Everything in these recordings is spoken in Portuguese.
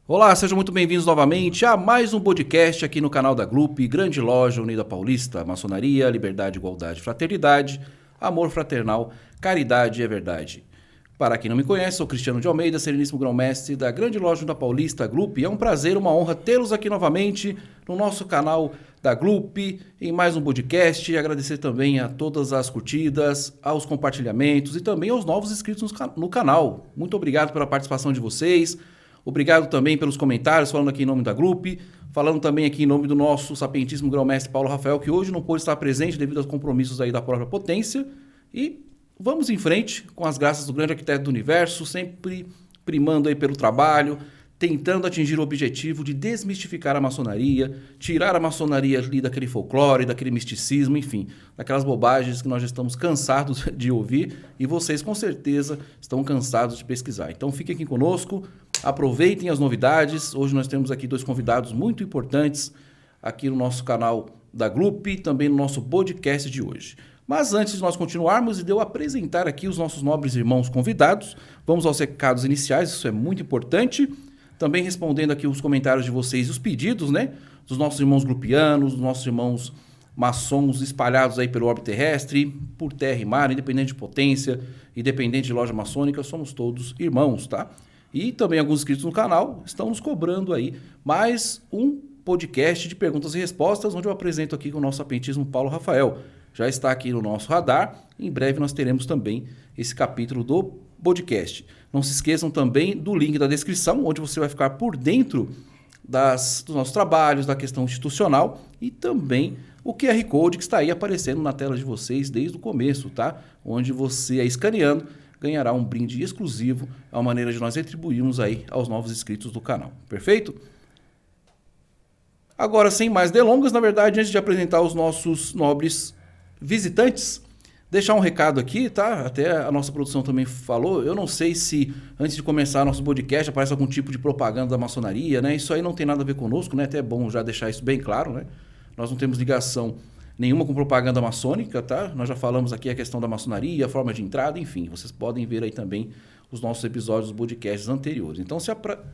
Olá, sejam muito bem-vindos novamente a mais um podcast aqui no canal da Glup, Grande Loja Unida Paulista, maçonaria, liberdade, igualdade, fraternidade, amor fraternal, caridade é verdade. Para quem não me conhece, sou Cristiano de Almeida, Sereníssimo Grão-Mestre da Grande Loja Unida Paulista, Glup. É um prazer, uma honra tê-los aqui novamente no nosso canal da Glup, em mais um podcast. E agradecer também a todas as curtidas, aos compartilhamentos e também aos novos inscritos no canal. Muito obrigado pela participação de vocês. Obrigado também pelos comentários, falando aqui em nome da Glup, falando também aqui em nome do nosso sapientíssimo grão-mestre Paulo Rafael, que hoje não pôde estar presente devido aos compromissos aí da própria potência. E vamos em frente com as graças do grande arquiteto do universo, sempre primando aí pelo trabalho, tentando atingir o objetivo de desmistificar a maçonaria, tirar a maçonaria ali daquele folclore, daquele misticismo, enfim, daquelas bobagens que nós já estamos cansados de ouvir e vocês com certeza estão cansados de pesquisar. Então fiquem aqui conosco. Aproveitem as novidades. Hoje nós temos aqui dois convidados muito importantes aqui no nosso canal da Glup e também no nosso podcast de hoje. Mas antes de nós continuarmos e de eu apresentar aqui os nossos nobres irmãos convidados, vamos aos recados iniciais, isso é muito importante. Também respondendo aqui os comentários de vocês e os pedidos, né? Dos nossos irmãos glupianos, dos nossos irmãos maçons espalhados aí pelo orbe terrestre, por terra e mar, independente de potência, independente de loja maçônica, somos todos irmãos, tá? E também alguns inscritos no canal estão nos cobrando aí mais um podcast de perguntas e respostas, onde eu apresento aqui com o nosso sapientíssimo Paulo Rafael. Já está aqui no nosso radar. Em breve nós teremos também esse capítulo do podcast. Não se esqueçam também do link da descrição, onde você vai ficar por dentro dos nossos trabalhos, da questão institucional e também o QR Code que está aí aparecendo na tela de vocês desde o começo, tá? Onde você, escaneando, ganhará um brinde exclusivo, é uma maneira de nós retribuirmos aí aos novos inscritos do canal. Perfeito? Agora, sem mais delongas, na verdade, antes de apresentar os nossos nobres visitantes, deixar um recado aqui, tá? Até a nossa produção também falou, eu não sei se antes de começar nosso podcast aparece algum tipo de propaganda da maçonaria, né? Isso aí não tem nada a ver conosco, né? Até é bom já deixar isso bem claro, né? Nós não temos ligação nenhuma com propaganda maçônica, tá? Nós já falamos aqui a questão da maçonaria, a forma de entrada, enfim. Vocês podem ver aí também os nossos episódios dos podcasts anteriores. Então, se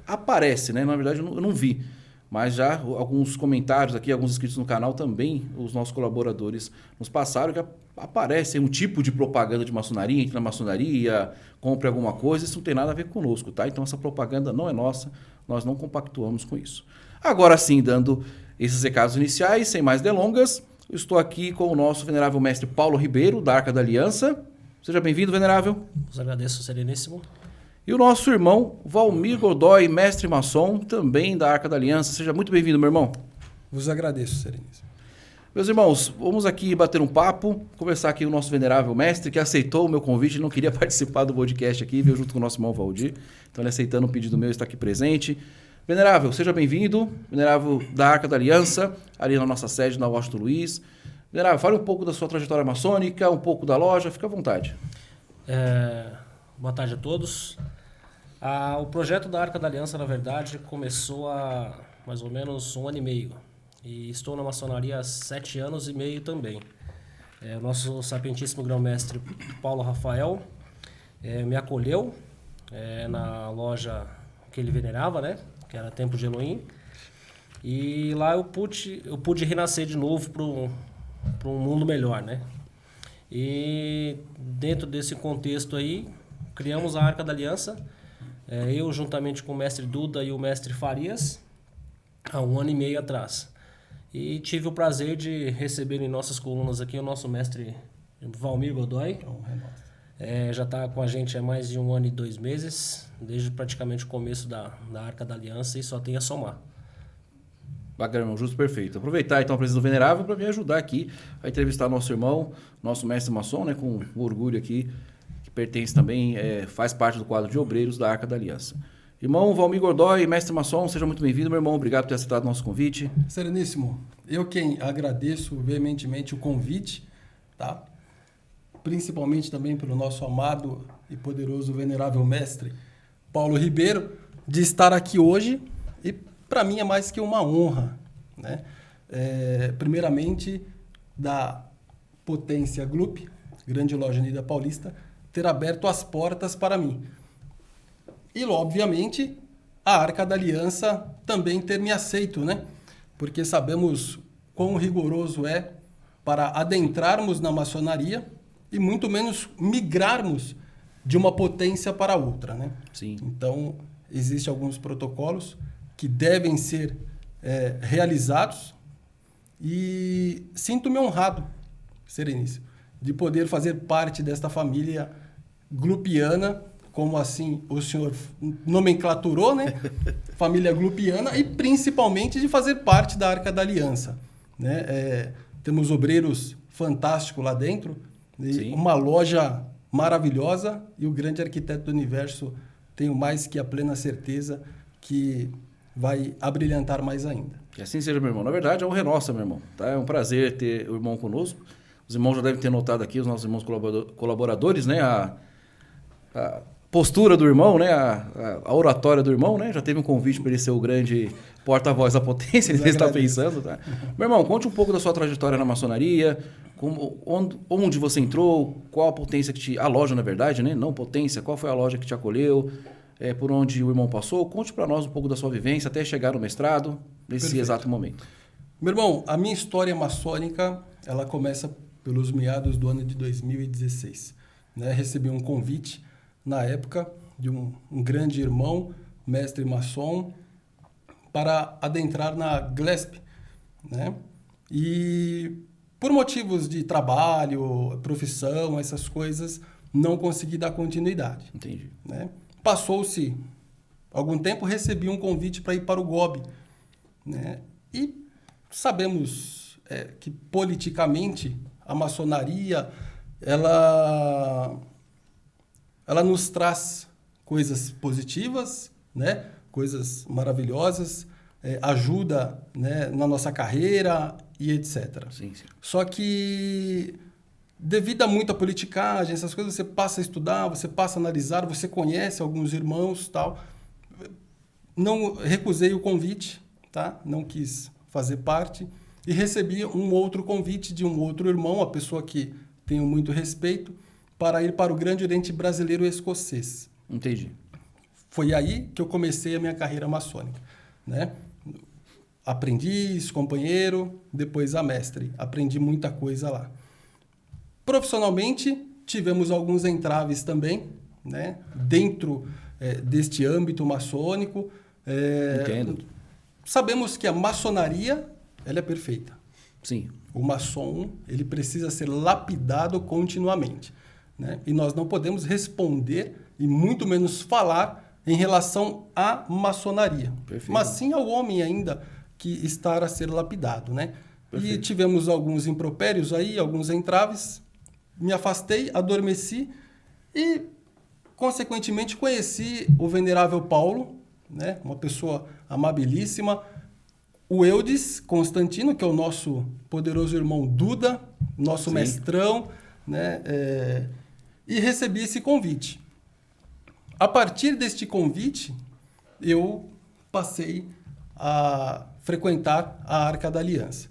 aparece, né? Na verdade, eu não vi. Mas já alguns comentários aqui, alguns inscritos no canal também, os nossos colaboradores nos passaram que aparece um tipo de propaganda de maçonaria, entre na maçonaria, compre alguma coisa, isso não tem nada a ver conosco, tá? Então, essa propaganda não é nossa, nós não compactuamos com isso. Agora sim, dando esses recados iniciais, sem mais delongas, eu estou aqui com o nosso venerável mestre Paulo Ribeiro, da Arca da Aliança. Seja bem-vindo, venerável. Os agradeço, Sereníssimo. E o nosso irmão Valmir Godoy, mestre maçom, também da Arca da Aliança. Seja muito bem-vindo, meu irmão. Vos agradeço, Sereníssimo. Meus irmãos, vamos aqui bater um papo, conversar aqui com o nosso venerável mestre, que aceitou o meu convite, ele não queria participar do podcast aqui, veio junto com o nosso irmão Valdir. Então, ele aceitando o pedido meu, está aqui presente. Venerável, seja bem-vindo, venerável da Arca da Aliança, ali na nossa sede, na Washington Luiz. Venerável, fale um pouco da sua trajetória maçônica, um pouco da loja, fica à vontade. Boa tarde a todos. O projeto da Arca da Aliança, na verdade, começou há mais ou menos 1 ano e meio. E estou na maçonaria há 7 anos e meio também. O nosso sapientíssimo grão-mestre Paulo Rafael me acolheu na loja que ele venerava, né? Que era Templo de Elohim, e lá eu pude renascer de novo para um mundo melhor, né? E dentro desse contexto aí, criamos a Arca da Aliança, eu juntamente com o mestre Duda e o mestre Farias, há 1 ano e meio atrás. E tive o prazer de receber em nossas colunas aqui o nosso mestre Valmir Godoy. Já está com a gente há mais de 1 ano e 2 meses, desde praticamente o começo da Arca da Aliança, e só tem a somar. Bacana, irmão, justo, perfeito. Aproveitar então a presença do venerável para me ajudar aqui a entrevistar nosso irmão, nosso mestre maçom, né, com orgulho aqui, que pertence também, faz parte do quadro de obreiros da Arca da Aliança. Irmão Valmir Godoy, mestre maçom, seja muito bem-vindo, meu irmão, obrigado por ter aceitado o nosso convite. Sereníssimo, eu quem agradeço veementemente o convite, tá? Principalmente também pelo nosso amado e poderoso venerável mestre Paulo Ribeiro, de estar aqui hoje, e para mim é mais que uma honra, né? Primeiramente, da potência Glup, Grande Loja Unida Paulista, ter aberto as portas para mim. E, obviamente, a Arca da Aliança também ter me aceito, né? Porque sabemos quão rigoroso é para adentrarmos na maçonaria e muito menos migrarmos de uma potência para outra, né? Sim. Então, existem alguns protocolos que devem ser realizados e sinto-me honrado, Sereníssimo, de poder fazer parte desta família glupiana, como assim o senhor nomenclaturou, né? Família glupiana, e principalmente de fazer parte da Arca da Aliança, né? Temos obreiros fantásticos lá dentro, e uma loja maravilhosa, e o grande arquiteto do universo, tenho mais que a plena certeza que vai abrilhantar mais ainda. Que assim seja, meu irmão. Na verdade, é uma honra nossa, meu irmão. Tá? É um prazer ter o irmão conosco. Os irmãos já devem ter notado aqui, os nossos irmãos colaboradores, né? A postura do irmão, né? A oratória do irmão, né? Já teve um convite para ele ser o grande porta-voz da potência, ele está pensando, tá? Meu irmão, conte um pouco da sua trajetória na maçonaria, onde você entrou, qual a potência a loja, na verdade, né? Não potência, qual foi a loja que te acolheu, por onde o irmão passou. Conte para nós um pouco da sua vivência até chegar no mestrado, nesse exato momento. Meu irmão, a minha história maçônica, ela começa pelos meados do ano de 2016. Né? Recebi um convite, na época, de um grande irmão, mestre maçom, para adentrar na GLESP. Né? E por motivos de trabalho, profissão, essas coisas, não consegui dar continuidade. Entendi. Né? Passou-se algum tempo, recebi um convite para ir para o GOB. Né? E sabemos que politicamente a maçonaria ela nos traz coisas positivas, né? Coisas maravilhosas, ajuda, né, na nossa carreira e etc. Sim, sim. Só que devido a muita politicagem, essas coisas, você passa a estudar, você passa a analisar, você conhece alguns irmãos, tal. Não recusei o convite, tá? Não quis fazer parte e recebi um outro convite de um outro irmão, uma pessoa que tenho muito respeito, para ir para o Grande Oriente Brasileiro Escocês. Entendi. Foi aí que eu comecei a minha carreira maçônica, né? Aprendiz, companheiro, depois a mestre. Aprendi muita coisa lá. Profissionalmente, tivemos alguns entraves também, né? Dentro deste âmbito maçônico. Entendo. Sabemos que a maçonaria ela é perfeita. Sim. O maçom ele precisa ser lapidado continuamente. Né? E nós não podemos responder e muito menos falar em relação à maçonaria. Perfeito. Mas sim ao homem ainda que está a ser lapidado. Né? E tivemos alguns impropérios aí, alguns entraves. Me afastei, adormeci e, consequentemente, conheci o venerável Paulo, né? Uma pessoa amabilíssima, o Eudes Constantino, que é o nosso poderoso irmão Duda, nosso mestrão, né? E recebi esse convite. A partir deste convite, eu passei a frequentar a Arca da Aliança.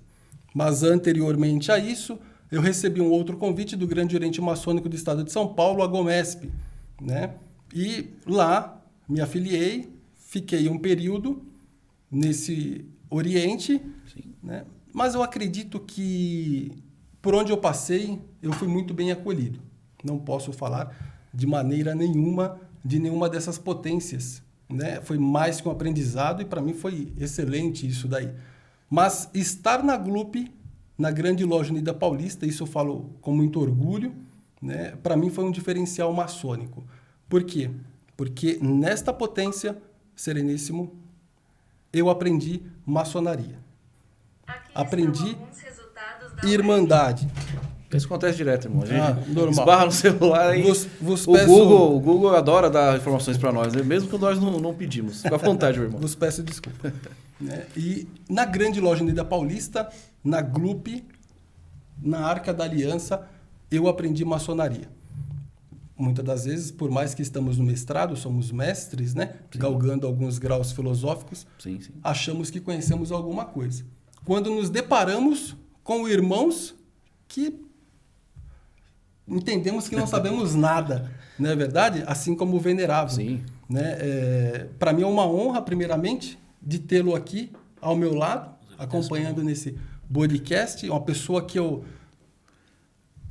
Mas anteriormente a isso, eu recebi um outro convite do Grande Oriente Maçônico do Estado de São Paulo, a GOMESP, né? E lá me afiliei, fiquei um período nesse Oriente, né? Mas eu acredito que por onde eu passei, eu fui muito bem acolhido. Não posso falar de maneira nenhuma de nenhuma dessas potências, né? Foi mais que um aprendizado e para mim foi excelente isso daí. Mas estar na GLUP, na Grande Loja Unida Paulista, isso eu falo com muito orgulho, né? Para mim foi um diferencial maçônico. Por quê? Porque nesta potência, Sereníssimo, eu aprendi maçonaria. Aprendi irmandade. Isso acontece direto, irmão. A gente normal. esbarra no celular e o Google adora dar informações para nós, né? Mesmo que nós não pedimos. Fica à vontade, meu irmão. Vos peço desculpa. Né? E na Grande Loja Unida Paulista, na GLUP, na Arca da Aliança, eu aprendi maçonaria. Muitas das vezes, por mais que estamos no mestrado, somos mestres, né? Galgando alguns graus filosóficos, achamos que conhecemos alguma coisa. Quando nos deparamos com irmãos que entendemos que não sabemos nada, não é verdade? Assim como o venerável. Sim. né? Para mim é uma honra, primeiramente, de tê-lo aqui ao meu lado, acompanhando nesse podcast. Uma pessoa que eu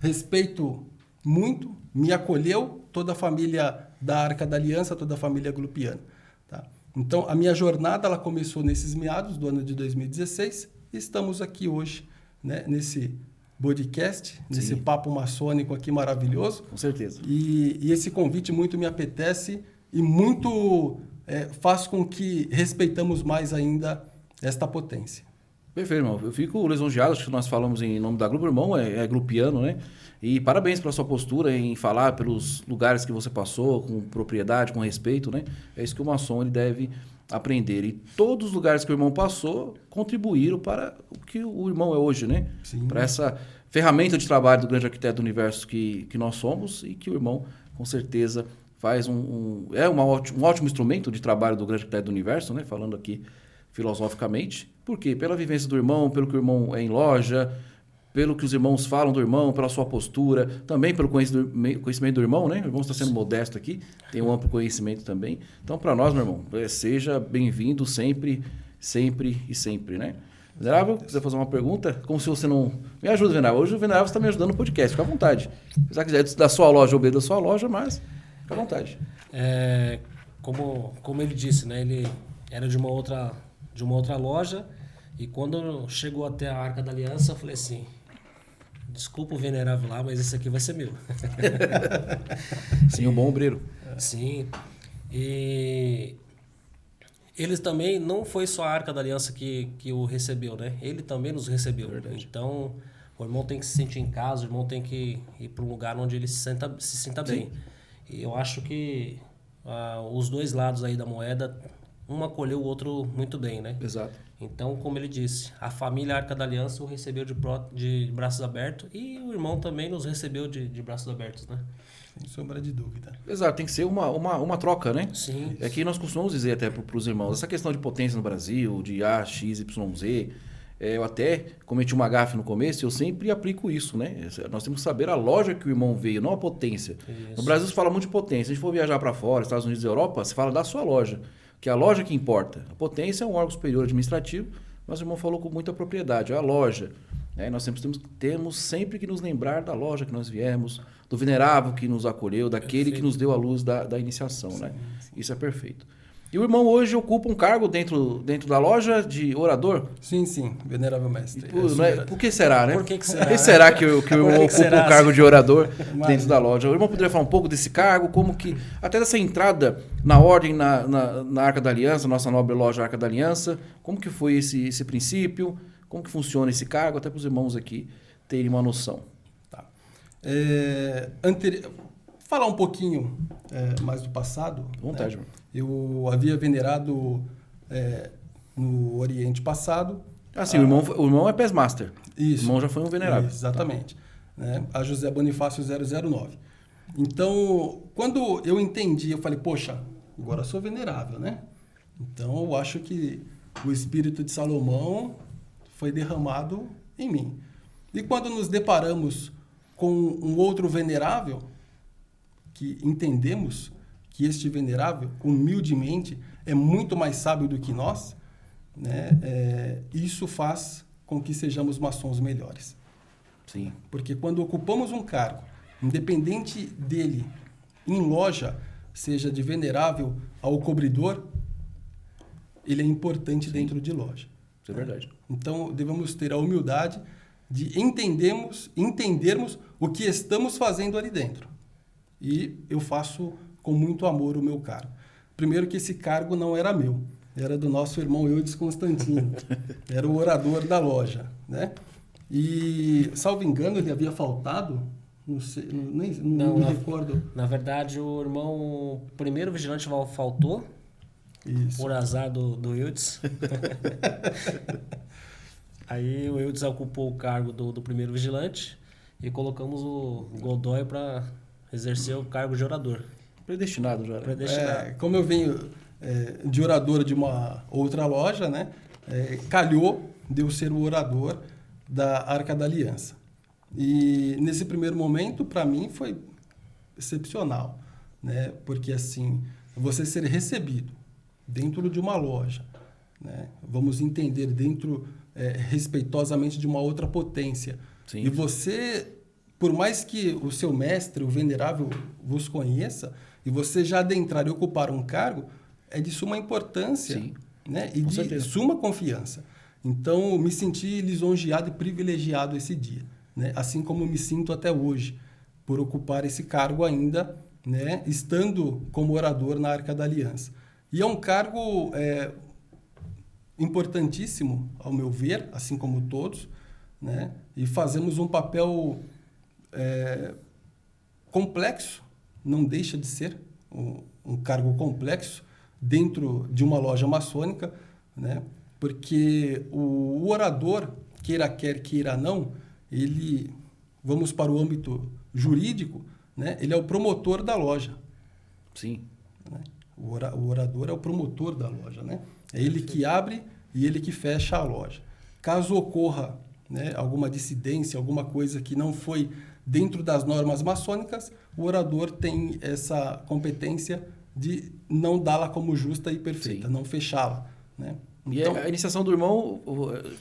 respeito muito, me acolheu, toda a família da Arca da Aliança, toda a família Glupiana. Tá? Então, a minha jornada ela começou nesses meados do ano de 2016 e estamos aqui hoje, né, nesse podcast, nesse papo maçônico aqui maravilhoso. Com certeza. E esse convite muito me apetece e muito faz com que respeitamos mais ainda esta potência. Perfeito, irmão. Eu fico lisonjeado, acho que nós falamos em nome da Grupo, o irmão é grupiano, né? E parabéns pela sua postura em falar pelos lugares que você passou, com propriedade, com respeito, né? É isso que o maçom ele deve aprender. E todos os lugares que o irmão passou contribuíram para o que o irmão é hoje, né? Sim. Para essa ferramenta de trabalho do grande arquiteto do universo que nós somos e que o irmão, com certeza, faz um ótimo instrumento de trabalho do grande arquiteto do universo, né? Falando aqui filosoficamente. Por quê? Pela vivência do irmão, pelo que o irmão é em loja, pelo que os irmãos falam do irmão, pela sua postura, também pelo conhecimento do irmão, né? O irmão está sendo modesto aqui, tem um amplo conhecimento também. Então, para nós, meu irmão, seja bem-vindo sempre, sempre e sempre, né? Venerável, quiser fazer uma pergunta? Como se você não... Me ajuda, Venerável. Hoje o Venerável está me ajudando no podcast, fica à vontade. Se você quiser da sua loja, obeder da sua loja, mas fica à vontade. Como ele disse, né? Ele era de uma outra loja e quando chegou até a Arca da Aliança, eu falei assim... Desculpa o Venerável lá, mas esse aqui vai ser meu. Sim, um bom obreiro. Sim. E eles também, não foi só a Arca da Aliança que o recebeu, né? Ele também nos recebeu. Verdade. Então, o irmão tem que se sentir em casa, o irmão tem que ir para um lugar onde ele se sinta bem. E eu acho que os dois lados aí da moeda, um acolheu o outro muito bem, né? Exato. Então, como ele disse, a família Arca da Aliança o recebeu de braços abertos e o irmão também nos recebeu de braços abertos, né? Sem sombra de dúvida. Exato, tem que ser uma troca, né? Sim. É que nós costumamos dizer até para os irmãos, essa questão de potência no Brasil, de A, X, Y, Z, eu até cometi uma gafe no começo, eu sempre aplico isso, né? Nós temos que saber a loja que o irmão veio, não a potência. Isso. No Brasil se fala muito de potência, se a gente for viajar para fora, Estados Unidos e Europa, se fala da sua loja. Que é a loja que importa. A potência é um órgão superior administrativo, mas o irmão falou com muita propriedade, é a loja. Nós temos sempre que nos lembrar da loja que nós viemos, do venerável que nos acolheu, daquele que nos deu a luz da iniciação. Sim, né? Sim. Isso é perfeito. E o irmão hoje ocupa um cargo dentro da loja de orador? Sim, venerável mestre. Por que será, né? Por que será? Por que será que o irmão ocupa um cargo de orador dentro da loja? O irmão poderia falar um pouco desse cargo, como que... Até dessa entrada na ordem na Arca da Aliança, nossa nobre loja Arca da Aliança, como que foi esse princípio? Como que funciona esse cargo? Até para os irmãos aqui terem uma noção. Tá. Falar um pouquinho mais do passado. Vontade, né? irmão. Eu havia venerado no Oriente passado. Sim, o irmão é PES Master. Isso. O irmão já foi um venerável. Exatamente. Tá. Né? A José Bonifácio 009. Então, quando eu entendi, eu falei, poxa, agora eu sou venerável, né? Então, eu acho que o espírito de Salomão foi derramado em mim. E quando nos deparamos com um outro venerável, que entendemos que este venerável, humildemente, é muito mais sábio do que nós, né? Isso faz com que sejamos maçons melhores. Sim. Porque quando ocupamos um cargo, independente dele, em loja, seja de venerável ao cobridor, ele é importante. Sim. Dentro de loja. Isso é verdade. Então, devemos ter a humildade de entendermos o que estamos fazendo ali dentro. E eu faço com muito amor o meu cargo. Primeiro que esse cargo não era meu, era do nosso irmão Eudes Constantino. Era o orador da loja, né? E, salvo engano, ele havia faltado, não me recordo. Na verdade, o primeiro vigilante faltou, isso, por azar do Eudes. Aí o Eudes ocupou o cargo do primeiro vigilante e colocamos o Godoy para exercer o cargo de orador. Predestinado já. Predestinado. Como eu venho de orador de uma outra loja, né? Calhou de eu ser o orador da Arca da Aliança. E nesse primeiro momento, para mim, foi excepcional, né? Porque assim, você ser recebido dentro de uma loja, né? Vamos entender, dentro respeitosamente de uma outra potência. Sim. E você, por mais que o seu mestre, o venerável, vos conheça, e você já adentrar e ocupar um cargo, é de suma importância, Sim. né? E Com de certeza. suma confiança. Então, eu me senti lisonjeado e privilegiado esse dia, né? Assim como me sinto até hoje, por ocupar esse cargo ainda, né? Estando como orador na Arca da Aliança. E é um cargo importantíssimo, ao meu ver, assim como todos, né? E fazemos um papel complexo, não deixa de ser um cargo complexo dentro de uma loja maçônica, né? Porque o orador, queira quer, queira não, ele, vamos para o âmbito jurídico, né? Ele é o promotor da loja. Sim. Né? O orador é o promotor da loja, né? É ele que abre e ele que fecha a loja. Caso ocorra, né, alguma dissidência, alguma coisa que não foi dentro das normas maçônicas, o orador tem essa competência de não dá-la como justa e perfeita, Sim. não fechá-la, né? E Então, a iniciação do irmão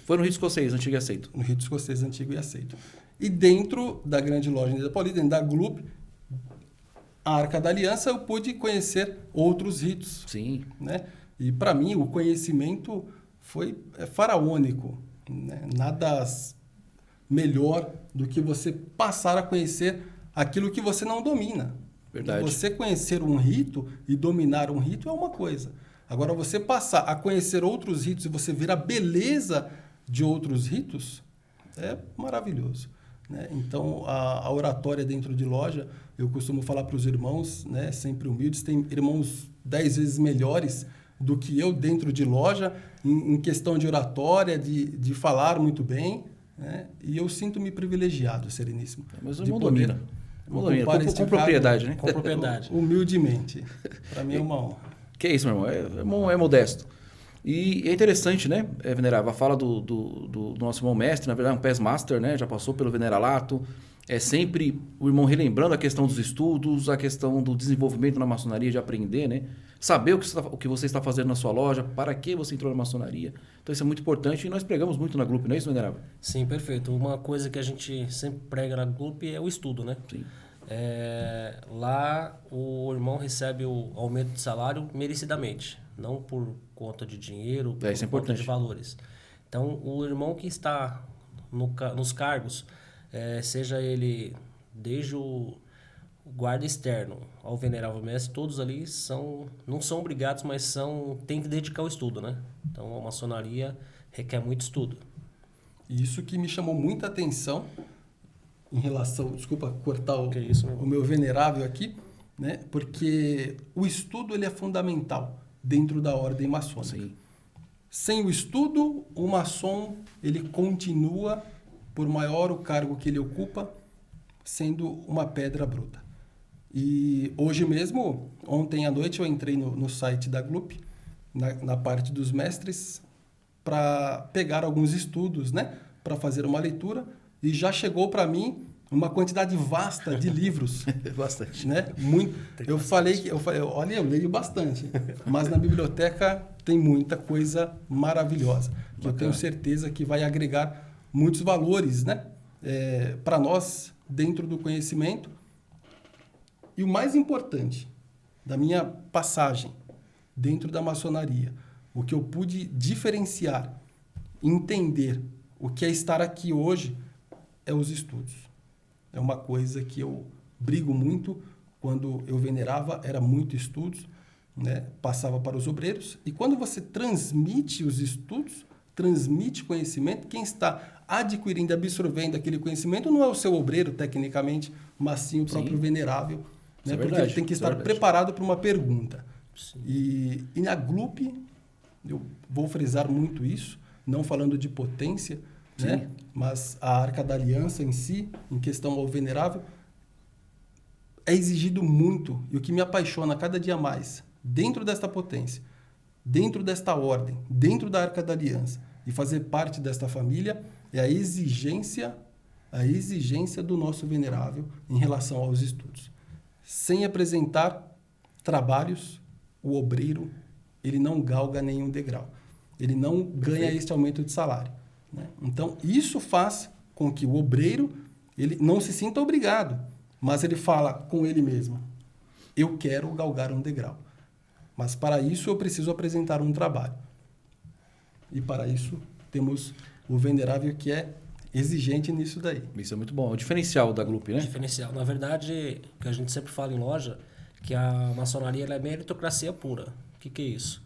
foi no rito escocês, antigo e aceito. no rito escocês antigo e aceito. E dentro da grande loja Unida Paulista, dentro da GLUP, a Arca da Aliança, eu pude conhecer outros ritos, Sim. né? E para mim o conhecimento foi faraônico, né? Nada melhor do que você passar a conhecer aquilo que você não domina. Verdade. Você conhecer um rito e dominar um rito é uma coisa. Agora, você passar a conhecer outros ritos e você ver a beleza de outros ritos é maravilhoso, né? Então, a oratória dentro de loja, eu costumo falar para os irmãos, né, sempre humildes, tem irmãos 10 vezes melhores do que eu dentro de loja, em questão de oratória, de falar muito bem, né? E eu sinto-me privilegiado, Sereníssimo. Mas o de irmão poder domina. Domina. ocupar Com este propriedade, né? Com propriedade. Humildemente. Para mim é uma honra. Que é isso, meu irmão? É modesto. E é interessante, né, Venerável? A fala do nosso irmão mestre, na verdade, é um PES Master, né? Já passou pelo Veneralato. É sempre o irmão relembrando a questão dos estudos, a questão do desenvolvimento na maçonaria, de aprender, né? Saber o que você está fazendo na sua loja, para que você entrou na maçonaria. Então isso é muito importante e nós pregamos muito na Glup, não é isso, Venerável? Sim, perfeito. Uma coisa que a gente sempre prega na GLUP é o estudo, né? Sim. Lá o irmão recebe o aumento de salário merecidamente, não por conta de dinheiro, por Isso é conta importante. de valores. Então, o irmão que está nos cargos, seja ele desde o guarda externo ao venerável mestre, todos ali não são obrigados, mas têm que dedicar ao estudo, né? Então, a maçonaria requer muito estudo. E isso que me chamou muita atenção em relação, desculpa cortar o meu venerável aqui, né? Porque o estudo ele é fundamental dentro da ordem maçônica. Sim. Sem o estudo, o maçom ele continua, por maior o cargo que ele ocupa, sendo uma pedra bruta. E hoje mesmo, ontem à noite, eu entrei no site da GLUP, na parte dos mestres, para pegar alguns estudos, né? Para fazer uma leitura. E já chegou para mim uma quantidade vasta de livros. Bastante. Né? Muito. Eu falei, olha, eu leio bastante, mas na biblioteca tem muita coisa maravilhosa. Que eu tenho certeza que vai agregar muitos valores, né? Para nós, dentro do conhecimento. E o mais importante da minha passagem dentro da maçonaria, o que eu pude diferenciar, entender o que é estar aqui hoje, é os estudos. É uma coisa que eu brigo muito. Quando eu venerava, era muito estudos, né? Passava para os obreiros. E quando você transmite os estudos, transmite conhecimento, quem está adquirindo, absorvendo aquele conhecimento não é o seu obreiro, tecnicamente, mas sim o próprio venerável, né? Porque ele tem que estar preparado para uma pergunta. E na GLUP, eu vou frisar muito isso, não falando de potência, né? Mas a Arca da Aliança em si, em questão ao venerável, é exigido muito. E o que me apaixona cada dia mais, dentro desta potência, dentro desta ordem, dentro da Arca da Aliança, e fazer parte desta família, é a exigência do nosso venerável em relação aos estudos. Sem apresentar trabalhos, o obreiro ele não galga nenhum degrau. Ele não ganha este aumento de salário, né? Então, isso faz com que o obreiro ele não se sinta obrigado, mas ele fala com ele mesmo, eu quero galgar um degrau. Mas para isso eu preciso apresentar um trabalho. E para isso temos o venerável que é exigente nisso daí. Isso é muito bom. É o diferencial da Glup, né? Diferencial. Na verdade, que a gente sempre fala em loja, que a maçonaria ela é meritocracia pura. O que é isso?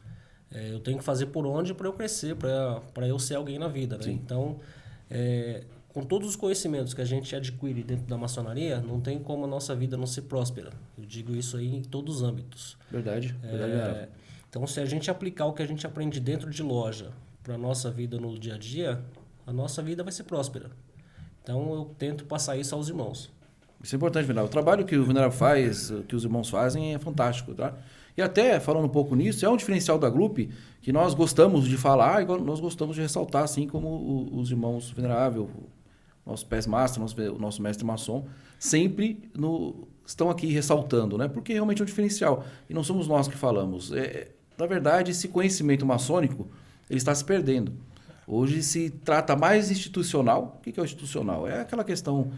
Eu tenho que fazer por onde para eu crescer, para eu ser alguém na vida, né? Então, com todos os conhecimentos que a gente adquire dentro da maçonaria, não tem como a nossa vida não ser próspera. Eu digo isso aí em todos os âmbitos. Verdade. Então, se a gente aplicar o que a gente aprende dentro de loja para a nossa vida no dia a dia, a nossa vida vai ser próspera. Então, eu tento passar isso aos irmãos. Isso é importante, Venerável. O trabalho que o Venerável faz, que os irmãos fazem, é fantástico, tá? E até, falando um pouco nisso, é um diferencial da Glup que nós gostamos de falar, igual nós gostamos de ressaltar, assim como os irmãos Venerável, nosso pés master, nosso mestre maçom, sempre estão aqui ressaltando, né? Porque realmente é um diferencial. E não somos nós que falamos. Na verdade, esse conhecimento maçônico ele está se perdendo. Hoje se trata mais institucional. O que é o institucional? É aquela questão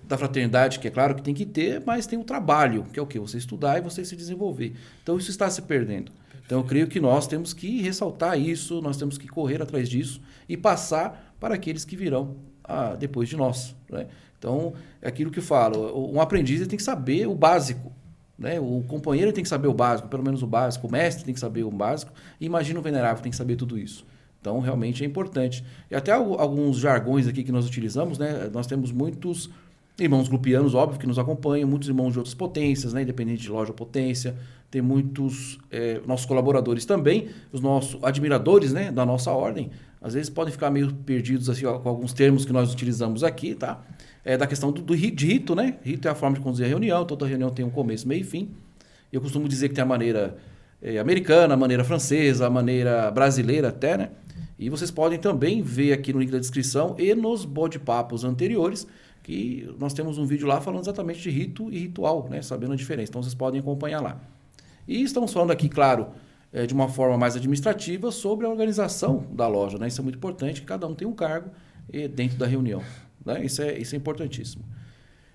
da fraternidade, que é claro que tem que ter, mas tem o trabalho, que é o quê? Você estudar e você se desenvolver. Então, isso está se perdendo. Então, eu creio que nós temos que ressaltar isso, nós temos que correr atrás disso e passar para aqueles que virão depois de nós, né? Então, é aquilo que eu falo, um aprendiz ele tem que saber o básico, né? O companheiro tem que saber o básico, pelo menos o básico, o mestre tem que saber o básico, e imagina o venerável tem que saber tudo isso. Então, realmente é importante. E até alguns jargões aqui que nós utilizamos, né? Nós temos muitos irmãos glupianos, óbvio, que nos acompanham, muitos irmãos de outras potências, né? Independente de loja ou potência. Tem muitos nossos colaboradores também, os nossos admiradores, né? Da nossa ordem. Às vezes podem ficar meio perdidos assim, com alguns termos que nós utilizamos aqui, tá? Da questão de rito, né? Rito é a forma de conduzir a reunião, toda reunião tem um começo, meio e fim. Eu costumo dizer que tem a maneira americana, a maneira francesa, a maneira brasileira até, né? E vocês podem também ver aqui no link da descrição e nos bate-papos anteriores, que nós temos um vídeo lá falando exatamente de rito e ritual, né? Sabendo a diferença. Então vocês podem acompanhar lá. E estamos falando aqui, claro, de uma forma mais administrativa sobre a organização da loja, né? Isso é muito importante, que cada um tem um cargo dentro da reunião, né? Isso é importantíssimo.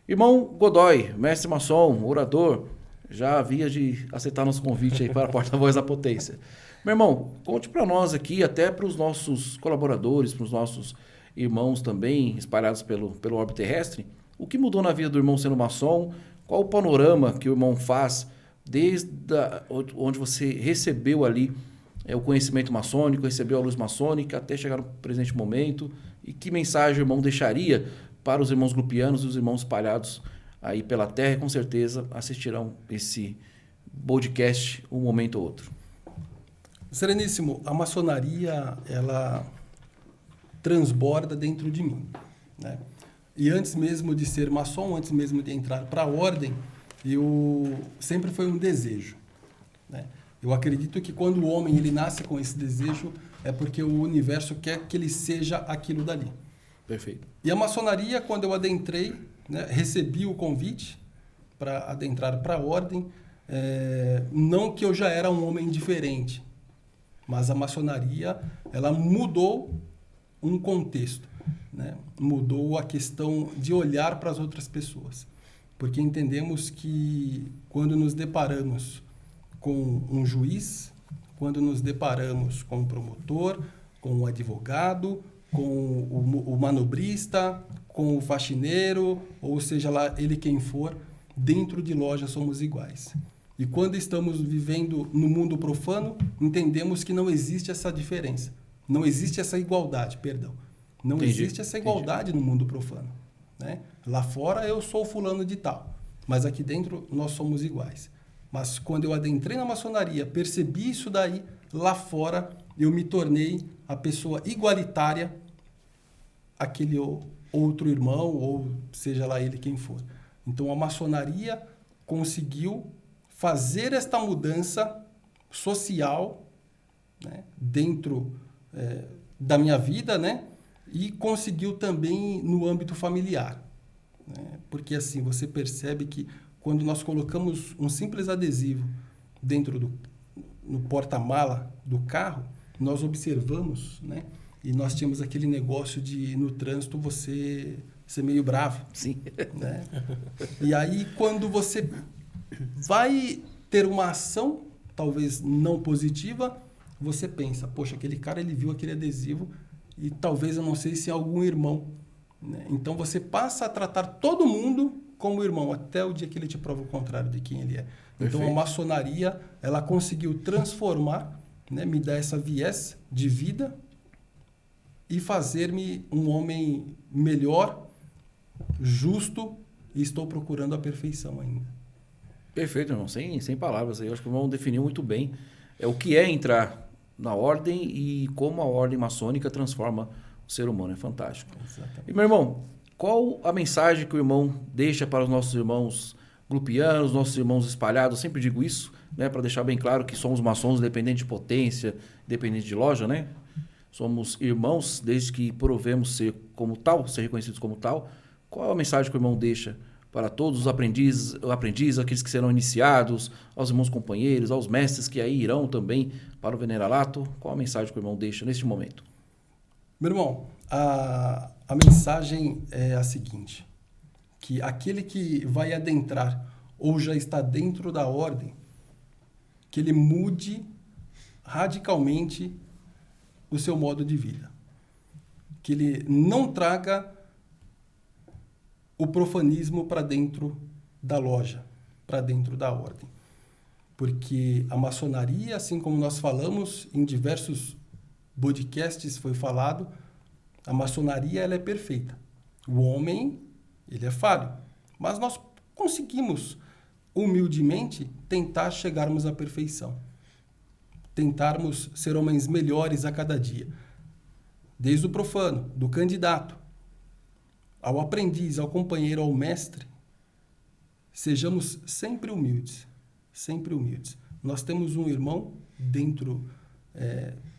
Irmão Godoy, mestre maçom, orador, já havia de aceitar nosso convite aí para a porta-voz da potência. Meu irmão, conte para nós aqui, até para os nossos colaboradores, para os nossos irmãos também espalhados pelo orbe terrestre, o que mudou na vida do irmão sendo maçom, qual o panorama que o irmão faz desde onde você recebeu ali o conhecimento maçônico, recebeu a luz maçônica, até chegar no presente momento, e que mensagem o irmão deixaria para os irmãos glupianos e os irmãos espalhados aí pela terra, e com certeza assistirão esse podcast um momento ou outro. Sereníssimo, a maçonaria, ela transborda dentro de mim, né? E antes mesmo de ser maçom, antes mesmo de entrar para a ordem, sempre foi um desejo, né? Eu acredito que quando o homem ele nasce com esse desejo, é porque o universo quer que ele seja aquilo dali. Perfeito. E a maçonaria, quando eu adentrei, né, recebi o convite para adentrar para a ordem, não que eu já era um homem diferente, mas a maçonaria, ela mudou um contexto, né? Mudou a questão de olhar para as outras pessoas. Porque entendemos que quando nos deparamos com um juiz, quando nos deparamos com um promotor, com um advogado, com o manobrista, com o faxineiro, ou seja lá ele quem for, dentro de loja somos iguais. E quando estamos vivendo no mundo profano, entendemos que não existe essa diferença. Não existe essa igualdade, perdão. Não Entendi. Existe essa igualdade no mundo profano, né? Lá fora eu sou fulano de tal, mas aqui dentro nós somos iguais. Mas quando eu adentrei na maçonaria, percebi isso daí, lá fora eu me tornei a pessoa igualitária àquele outro irmão, ou seja lá ele quem for. Então a maçonaria conseguiu fazer esta mudança social, né, dentro da minha vida, né, e conseguiu também no âmbito familiar, né, porque assim você percebe que quando nós colocamos um simples adesivo no porta-mala do carro, nós observamos, né? E nós tínhamos aquele negócio de, no trânsito, você ser meio bravo. Sim. Né? E aí, quando você vai ter uma ação, talvez não positiva, você pensa, poxa, aquele cara, ele viu aquele adesivo e talvez, eu não sei se é algum irmão. Né? Então, você passa a tratar todo mundo como irmão, até o dia que ele te prova o contrário de quem ele é. Então, a maçonaria, ela conseguiu transformar, né, me dar essa viés de vida e fazer-me um homem melhor, justo, e estou procurando a perfeição ainda. Perfeito, irmão. Sem palavras. Eu acho que o irmão definiu muito bem o que é entrar na ordem e como a ordem maçônica transforma o ser humano. É fantástico. Exatamente. E, meu irmão, qual a mensagem que o irmão deixa para os nossos irmãos grupianos, nossos irmãos espalhados? Eu sempre digo isso, né, para deixar bem claro que somos maçons independente de potência, independente de loja, né? Somos irmãos desde que provemos ser como tal, ser reconhecidos como tal. Qual a mensagem que o irmão deixa para todos os aprendizes, aqueles que serão iniciados, aos irmãos companheiros, aos mestres que aí irão também para o Veneralato? Qual a mensagem que o irmão deixa neste momento? Meu irmão, a mensagem é a seguinte, que aquele que vai adentrar ou já está dentro da ordem, que ele mude radicalmente o seu modo de vida. Que ele não traga o profanismo para dentro da loja, para dentro da ordem. Porque a maçonaria, assim como nós falamos em diversos podcasts, foi falado, a maçonaria ela é perfeita. O homem, ele é falho. Mas nós conseguimos, humildemente, tentar chegarmos à perfeição. Tentarmos ser homens melhores a cada dia. Desde o profano, do candidato, ao aprendiz, ao companheiro, ao mestre, sejamos sempre humildes. Sempre humildes. Nós temos um irmão dentro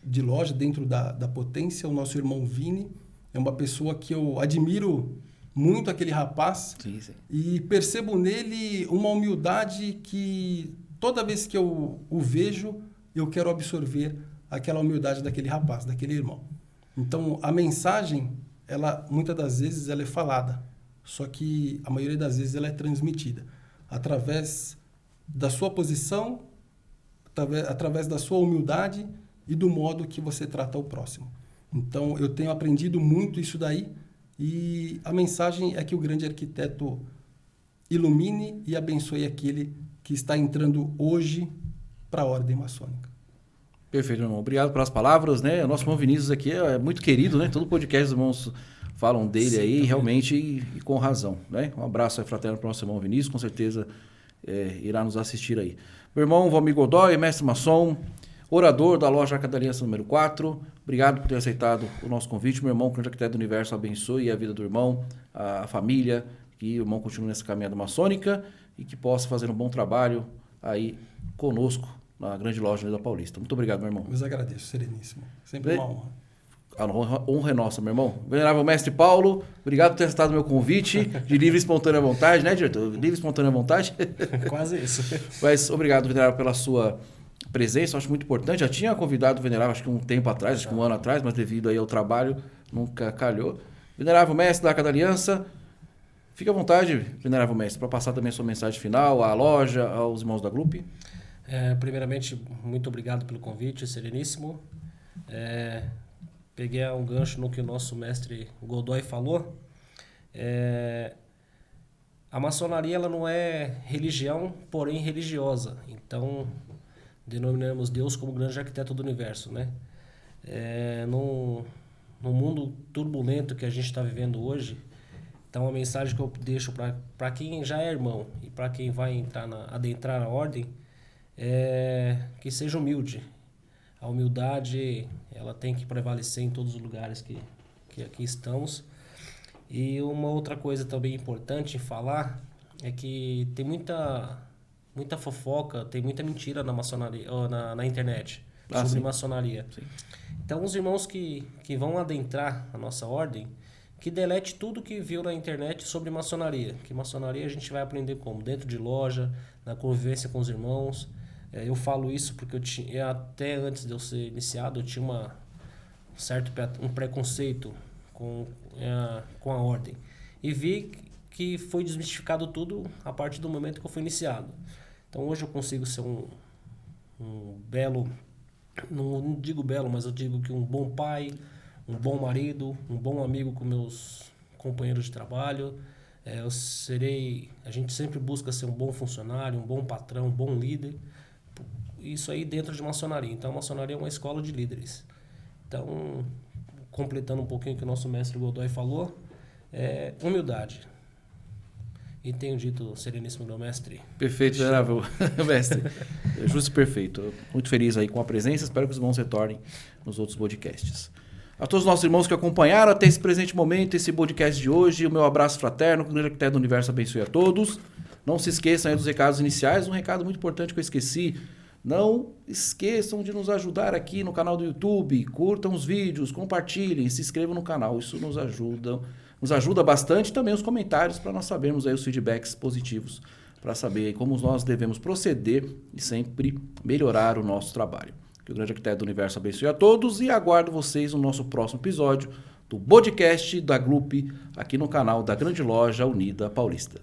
de loja, dentro da potência, o nosso irmão Vini. É uma pessoa que eu admiro muito, aquele rapaz. Sim, sim. E percebo nele uma humildade que toda vez que eu o vejo, eu quero absorver aquela humildade daquele rapaz, daquele irmão. Então, a mensagem, ela muitas das vezes ela é falada, só que a maioria das vezes ela é transmitida através da sua posição, através da sua humildade e do modo que você trata o próximo. Então, eu tenho aprendido muito isso daí e a mensagem é que o grande arquiteto ilumine e abençoe aquele que está entrando hoje para a ordem maçônica. Perfeito, meu irmão. Obrigado pelas palavras, né? O nosso irmão Vinícius aqui é muito querido, né? Todo podcast os irmãos falam dele. Sim, aí, também. Realmente, e com razão, né? Um abraço aí fraterno para o nosso irmão Vinícius, com certeza irá nos assistir aí. Meu irmão Valmir Godoy, mestre maçom, orador da loja Arca da Aliança número 4. Obrigado por ter aceitado o nosso convite. Meu irmão, que o arquiteto do universo abençoe a vida do irmão, a família, que o irmão continue nessa caminhada maçônica e que possa fazer um bom trabalho aí conosco na grande loja Unida Paulista. Muito obrigado, meu irmão. Eu agradeço, sereníssimo. Sempre uma honra. A honra é nossa, meu irmão. Venerável Mestre Paulo, obrigado por ter aceitado o meu convite de livre e espontânea vontade, né, diretor? Livre e espontânea vontade. Quase isso. Mas obrigado, Venerável, pela sua presença. Eu acho muito importante. Já tinha convidado o Venerável, acho que um tempo atrás, acho que um ano atrás, mas devido aí ao trabalho, nunca calhou. Venerável Mestre da Arca da Aliança, fique à vontade, Venerável Mestre, para passar também a sua mensagem final à loja, aos irmãos da Grupo. Primeiramente, muito obrigado pelo convite, sereníssimo. Peguei um gancho no que o nosso mestre Godoy falou. A maçonaria ela não é religião, porém religiosa. Então, denominamos Deus como grande arquiteto do universo, né? No mundo turbulento que a gente está vivendo hoje, então a mensagem que eu deixo para quem já é irmão e para quem vai adentrar a ordem é que seja humilde. A humildade ela tem que prevalecer em todos os lugares que aqui estamos. E uma outra coisa também importante em falar é que tem muita fofoca, tem muita mentira na maçonaria, ou na internet sobre sim. Maçonaria. Sim. Então os irmãos que vão adentrar a nossa ordem, que delete tudo que viu na internet sobre maçonaria. Que maçonaria a gente vai aprender como? Dentro de loja, na convivência com os irmãos, Eu falo isso porque até antes de eu ser iniciado, eu tinha um preconceito com a ordem. E vi que foi desmistificado tudo a partir do momento que eu fui iniciado. Então hoje eu consigo ser um belo, não digo belo, mas eu digo que um bom pai, um bom marido, um bom amigo com meus companheiros de trabalho. A gente sempre busca ser um bom funcionário, um bom patrão, um bom líder. Isso aí dentro de maçonaria. Então a maçonaria é uma escola de líderes. Então, completando um pouquinho o que o nosso mestre Godoy falou, humildade. E tenho dito, sereníssimo meu mestre. Perfeito, venerável mestre. Justo e perfeito. Muito feliz aí com a presença. Espero que os irmãos retornem nos outros podcasts. A todos os nossos irmãos que acompanharam até esse presente momento, esse podcast de hoje, o meu abraço fraterno, que o grande arquiteto do universo abençoe a todos. Não se esqueçam aí dos recados iniciais. Um recado muito importante que eu esqueci. Não esqueçam de nos ajudar aqui no canal do YouTube. Curtam os vídeos, compartilhem, se inscrevam no canal. Isso nos ajuda bastante. Também os comentários para nós sabermos aí os feedbacks positivos, para saber aí como nós devemos proceder e sempre melhorar o nosso trabalho. Que o grande arquiteto do universo abençoe a todos e aguardo vocês no nosso próximo episódio do podcast da Glupe aqui no canal da Grande Loja Unida Paulista.